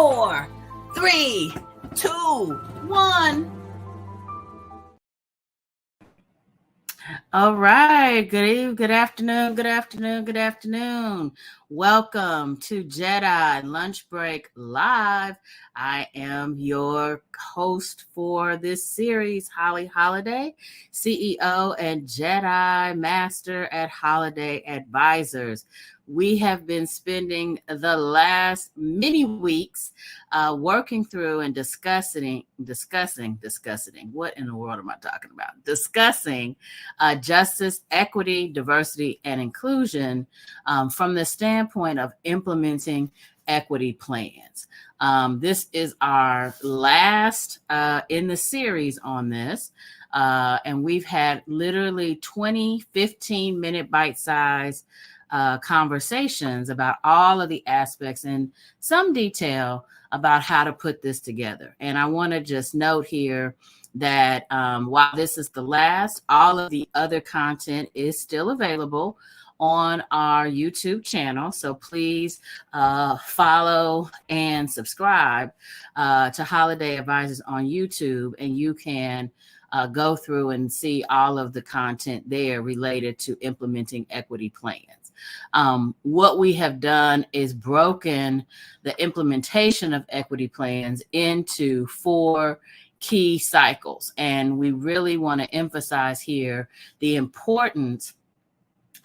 4, 3, 2, 1. All right. Good evening, good afternoon. Welcome to J.E.D.I Lunch Break Live. I am your host for this series, Holly Holiday, CEO and J.E.D.I Master at Holiday Advisors. We have been spending the last many weeks working through and discussing. What in the world am I talking about? Discussing justice, equity, diversity, and inclusion from the standpoint of implementing equity plans. This is our last in the series on this. And we've had literally 20, 15-minute bite-sized conversations about all of the aspects in some detail about how to put this together. And I want to just note here that while this is the last, all of the other content is still available on our YouTube channel. So please follow and subscribe to Holiday Advisors on YouTube, and you can go through and see all of the content there related to implementing equity plans. What we have done is broken the implementation of equity plans into 4 key cycles. And we really want to emphasize here the importance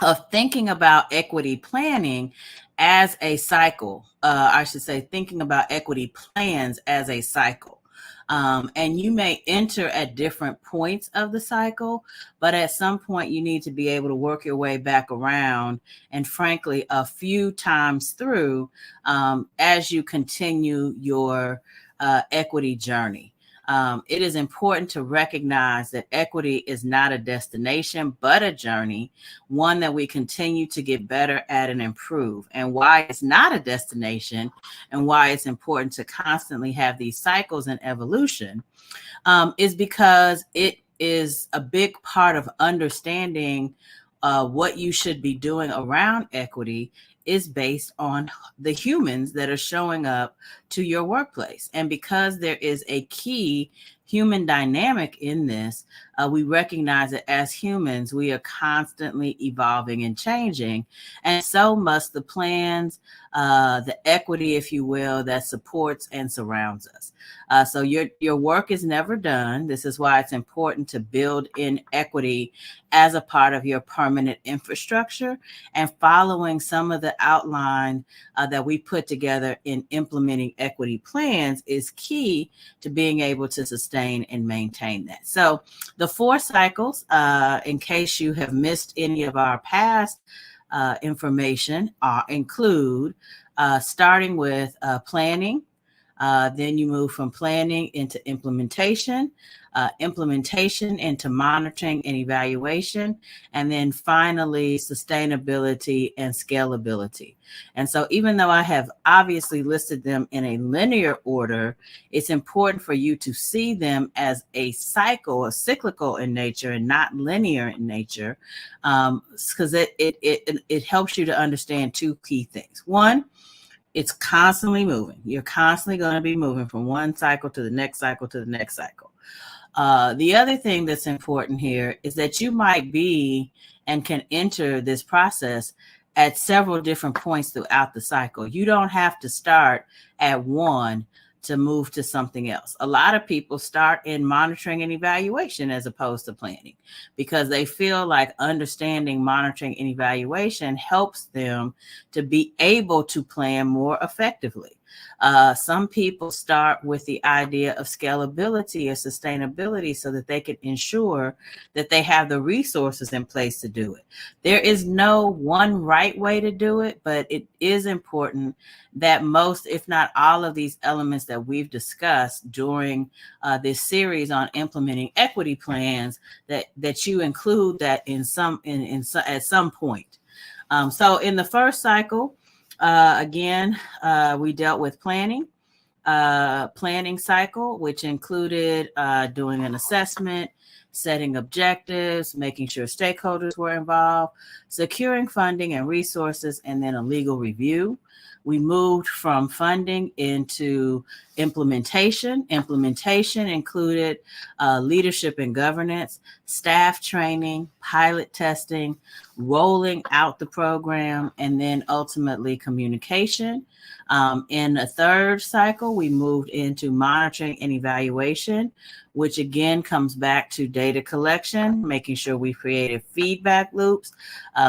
of thinking about equity planning as a cycle. Thinking about equity plans as a cycle. And you may enter at different points of the cycle, but at some point you need to be able to work your way back around, and frankly, a few times through as you continue your equity journey. It is important to recognize that equity is not a destination, but a journey, one that we continue to get better at and improve. And why it's not a destination and why it's important to constantly have these cycles and evolution is because it is a big part of understanding what you should be doing around equity is based on the humans that are showing up to your workplace. And because there is a key human dynamic in this, we recognize that as humans, we are constantly evolving and changing. And so must the plans, the equity, if you will, that supports and surrounds us. So your work is never done. This is why it's important to build in equity as a part of your permanent infrastructure, and following some of the outline that we put together in implementing equity plans is key to being able to sustain and maintain that. So the 4 cycles, in case you have missed any of our past information, include starting with planning. Then you move from planning into implementation, implementation into monitoring and evaluation, and then finally sustainability and scalability. And so even though I have obviously listed them in a linear order, it's important for you to see them as a cycle, a cyclical in nature and not linear in nature, because it helps you to understand 2 key things. One, it's constantly moving. You're constantly going to be moving from one cycle to the next cycle to the next cycle. The other thing that's important here is that you might be and can enter this process at several different points throughout the cycle. You don't have to start at one to move to something else. A lot of people start in monitoring and evaluation as opposed to planning, because they feel like understanding monitoring and evaluation helps them to be able to plan more effectively. Some people start with the idea of scalability or sustainability so that they can ensure that they have the resources in place to do it. There is no one right way to do it, but it is important that most, if not all of these elements that we've discussed during this series on implementing equity plans, that you include that at some point. So in the first cycle, again, we dealt with planning cycle, which included doing an assessment, setting objectives, making sure stakeholders were involved, securing funding and resources, and then a legal review. We moved from funding into implementation. Implementation included leadership and governance, staff training, pilot testing, rolling out the program, and then ultimately communication. In a third cycle, we moved into monitoring and evaluation, which again comes back to data collection, making sure we created feedback loops,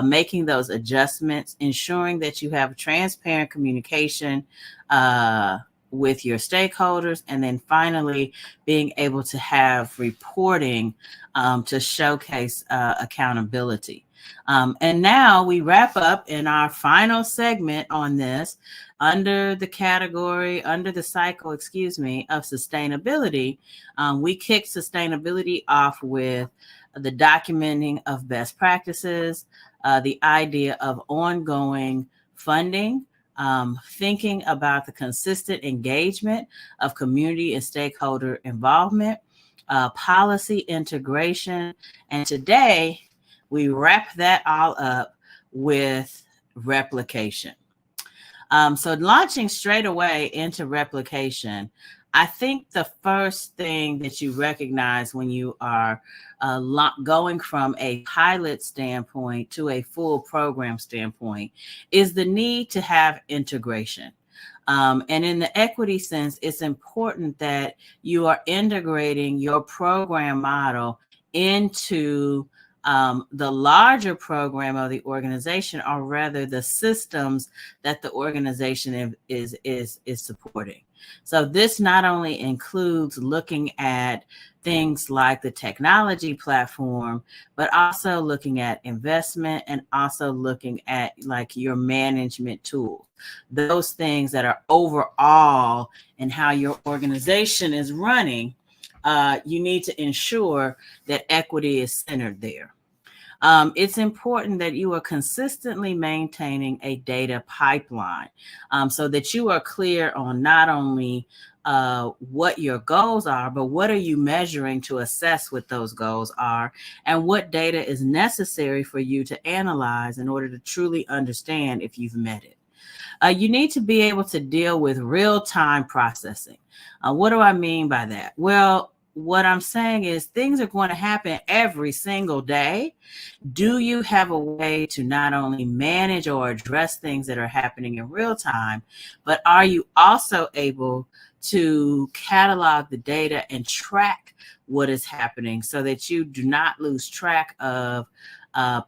making those adjustments, ensuring that you have transparent communication with your stakeholders, and then finally being able to have reporting to showcase accountability. And now we wrap up in our final segment on this under the cycle, of sustainability. We kicked sustainability off with the documenting of best practices, the idea of ongoing funding, thinking about the consistent engagement of community and stakeholder involvement, policy integration, and today we wrap that all up with replication. So launching straight away into replication, I think the first thing that you recognize when you are going from a pilot standpoint to a full program standpoint is the need to have integration. And in the equity sense, it's important that you are integrating your program model into the larger program of the organization, or rather the systems that the organization is supporting. So this not only includes looking at things like the technology platform, but also looking at investment and also looking at like your management tools, those things that are overall in how your organization is running. You need to ensure that equity is centered there. It's important that you are consistently maintaining a data pipeline so that you are clear on not only what your goals are, but what are you measuring to assess what those goals are, and what data is necessary for you to analyze in order to truly understand if you've met it. You need to be able to deal with real-time processing. What do I mean by that? Well, what I'm saying is things are going to happen every single day. Do you have a way to not only manage or address things that are happening in real time, but are you also able to catalog the data and track what is happening so that you do not lose track of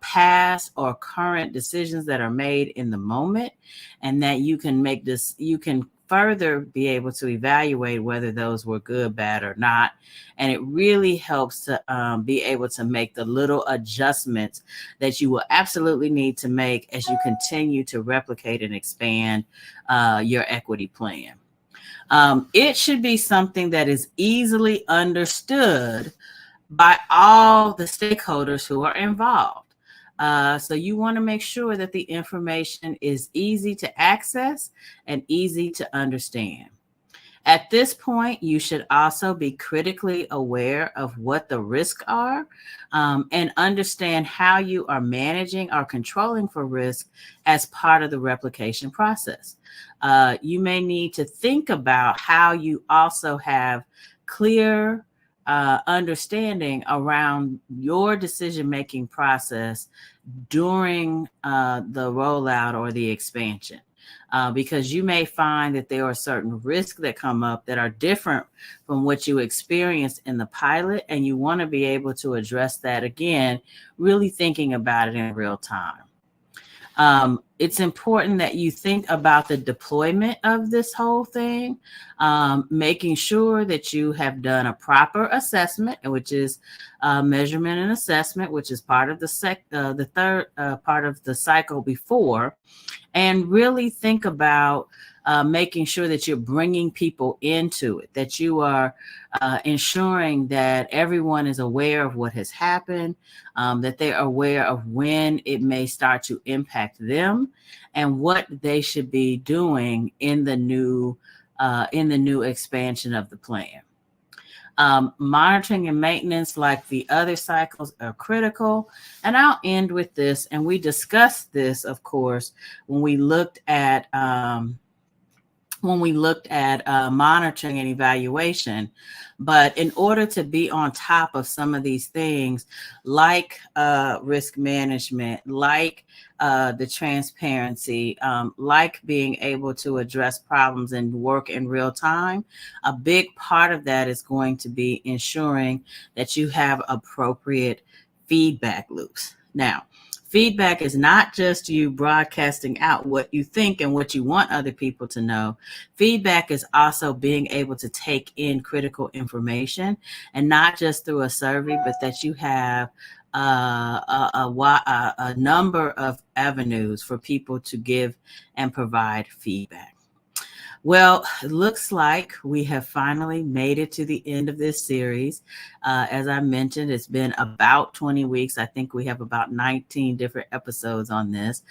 past or current decisions that are made in the moment, and that you can further be able to evaluate whether those were good, bad, or not. And it really helps to be able to make the little adjustments that you will absolutely need to make as you continue to replicate and expand your equity plan. It should be something that is easily understood by all the stakeholders who are involved. So you want to make sure that the information is easy to access and easy to understand. At this point, you should also be critically aware of what the risks are and understand how you are managing or controlling for risk as part of the replication process. You may need to think about how you also have clear understanding around your decision-making process during the rollout or the expansion. Because you may find that there are certain risks that come up that are different from what you experienced in the pilot, and you want to be able to address that again, really thinking about it in real time. It's important that you think about the deployment of this whole thing, making sure that you have done a proper assessment, which is measurement and assessment, which is part of the third part of the cycle before, and really think about making sure that you're bringing people into it, that you are ensuring that everyone is aware of what has happened, that they're aware of when it may start to impact them and what they should be doing in the new expansion of the plan. Monitoring and maintenance, like the other cycles, are critical. And I'll end with this. And we discussed this, of course, when we looked at monitoring and evaluation. But in order to be on top of some of these things, like risk management, like the transparency, like being able to address problems and work in real time, a big part of that is going to be ensuring that you have appropriate feedback loops. Now, feedback is not just you broadcasting out what you think and what you want other people to know. Feedback is also being able to take in critical information, and not just through a survey, but that you have a number of avenues for people to give and provide feedback. Well, it looks like we have finally made it to the end of this series. As I mentioned, it's been about 20 weeks. I think we have about 19 different episodes on this.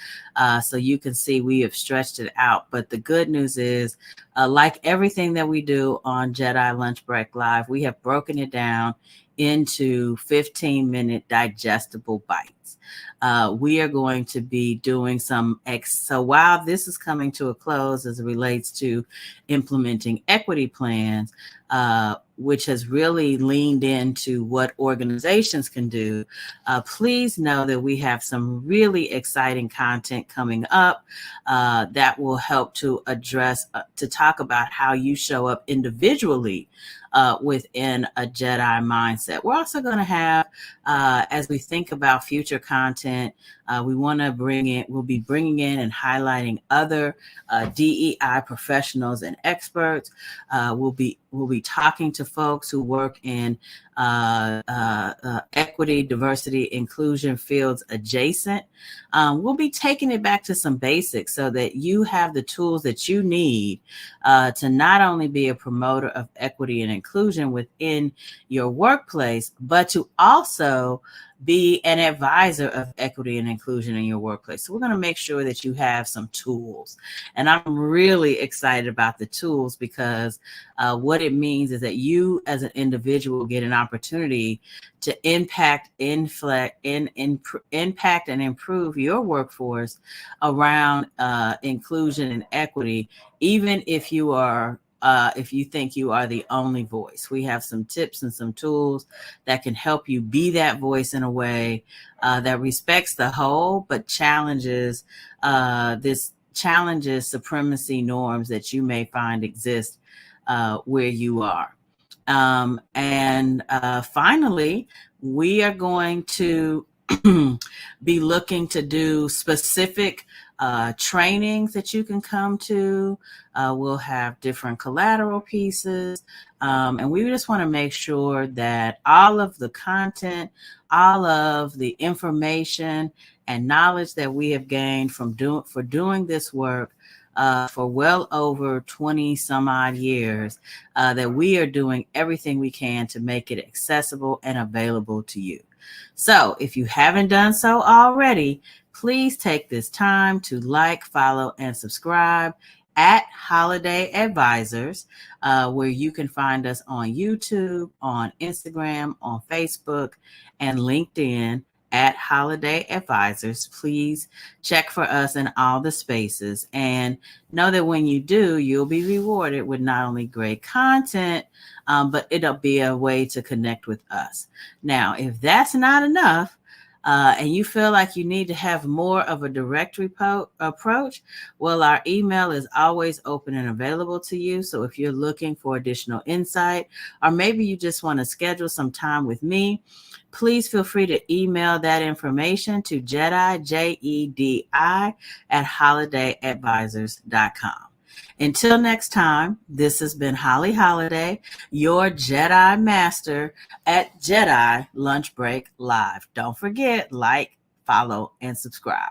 So you can see we have stretched it out. But the good news is, like everything that we do on J.E.D.I Lunch Break Live, we have broken it down into 15-minute digestible bites. We are going to be doing so while this is coming to a close as it relates to implementing equity plans, which has really leaned into what organizations can do, please know that we have some really exciting content coming up that will help to address, to talk about how you show up individually within a J.E.D.I mindset. We're also going to have, as we think about future content, we'll be bringing in and highlighting other DEI professionals and experts. We'll be talking to folks who work in equity, diversity, inclusion fields adjacent. We'll be taking it back to some basics so that you have the tools that you need to not only be a promoter of equity and inclusion within your workplace, but to also be an advisor of equity and inclusion in your workplace. So we're going to make sure that you have some tools. And I'm really excited about the tools because what it means is that you as an individual get an opportunity to impact and improve your workforce around inclusion and equity, even if you are if you think you are the only voice. We have some tips and some tools that can help you be that voice in a way that respects the whole, but challenges supremacy norms that you may find exist where you are. And finally, we are going to be looking to do specific trainings that you can come to. We'll have different collateral pieces. And we just want to make sure that all of the content, all of the information and knowledge that we have gained from doing this work for well over 20 some odd years, that we are doing everything we can to make it accessible and available to you. So if you haven't done so already, please take this time to like, follow, and subscribe at Holiday Advisors, where you can find us on YouTube, on Instagram, on Facebook, and LinkedIn at Holiday Advisors. Please check for us in all the spaces, and know that when you do, you'll be rewarded with not only great content, but it'll be a way to connect with us. Now, if that's not enough, and you feel like you need to have more of a direct approach, well, our email is always open and available to you. So if you're looking for additional insight, or maybe you just want to schedule some time with me, please feel free to email that information to J.E.D.I, J-E-D-I, at holidayadvisors.com. Until next time, this has been Holly Holiday, your J.E.D.I master at J.E.D.I Lunch Break Live. Don't forget, like, follow, and subscribe.